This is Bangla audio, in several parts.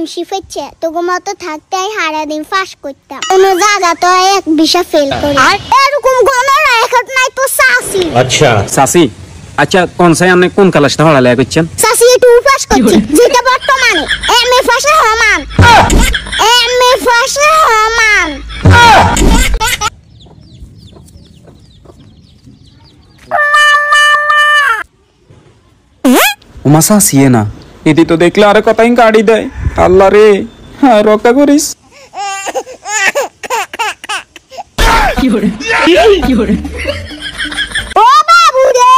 হুঁশি ফেচ্ছে তোগো মতো থাকতে সারাদিন ফাঁস করতাম কোন জায়গা তো এক বিষয় ফেল করি এরকম গণনা এখন নাই তো সাসি अच्छा सासी अच्छा कौन सा हमने कौन क्लास था पढ़ा लिया क्वेश्चन সাসি একটু পাস করছি যেটা বর্তমানে এমএ ফাঁসে সমান এমএ ফাঁসে সমান उमा सासी है ना इदी तो देख ले अरे कतई गाड़ी दे अल्लाह रे हां रक्षा करिस ও বাবু রে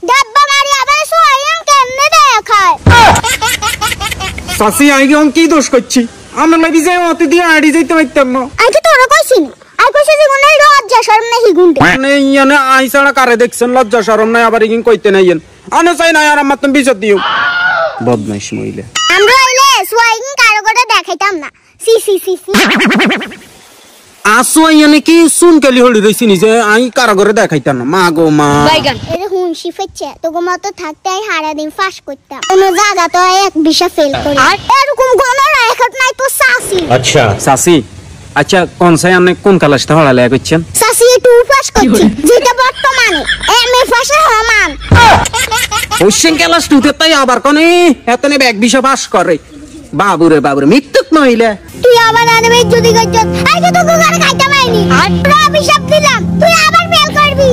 ডাব্বা মারি আবার সোয়াইন কেমনে দেখায় सासी आई हम की दोष करছি আমরা লাগি যাই অতি দিয়ে আড়ি যাইতে পারতাম না আই তো তোরা কইছিস আর কইছিস যে মনে লজ্জা শরম নাই গুন্ডে মানে ইয়ানে আই ছাড়া কারে দেখছেন লজ্জা শরম নাই আবার ইগিন কইতে নাই আনে চাই না আর আমার তুমি বিচার দিও বদমাইশ মহিলা আমরা আইলে সোয়াইন কারো করে দেখাইতাম না সি সি সি সি আসো ইয়ানে কি শুন কেলি হলি রইছি নিজে আই কারো করে দেখাইতাম না মা গো মা এরে হুঁশি ফেচ্ছে তোগো মতো থাকতে সারাদিন ফাঁস করতাম কোন জায়গা তো এক বিষয় ফেল করি এরকম গণনা এখন নাই তো সাসি अच्छा सासी अच्छा कौन सा हमने कौन क्लास था पढ़ा लिया क्वेश्चन সাসি একটু পাস করছি যেটা বর্তমানে এমএ ফাঁসে সমান হোসেন ক্লাস 2 তে তাই আবার কোনে এতনে ব্যাগ বিষয় পাস করে বাবুরে বাবুরে মিথ্যুক মহিলা তুই আবার আনবে যদি গজ্জত আই তো তোকে ঘরে খাইতে পাইনি পুরো অভিশাপ দিলাম তুই আবার ফেল করবি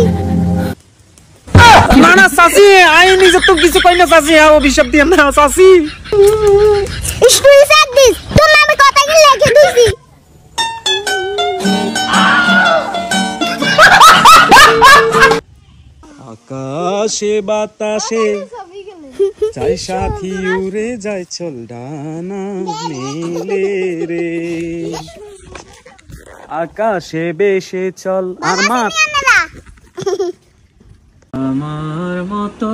না না সাসি আই নিজে তো কিছু কই না সাসি অভিশাপ দিম না সাসি স্টুই সাক দিস তুমি আমি কথা কি লিখে দিছি আকাশে বাতাসে চাই সাথী উড়ে যায় চল ডানা মেলে রে আকাশে বেশে চল আর মাত আমার মতো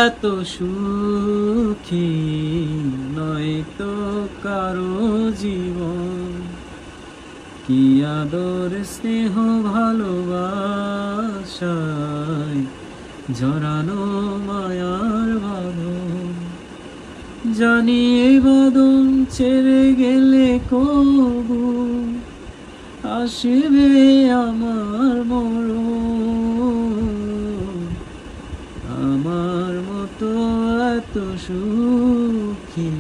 এত সুখী নয় তো কারো জীবন কি আদর স্নেহ ভালোবাসায় জড়ানো মায়ার বাঁধন জানি এই বাঁধন ছেড়ে গেলে কবু আসবে আমার মরণ আমার মতো এত সুখী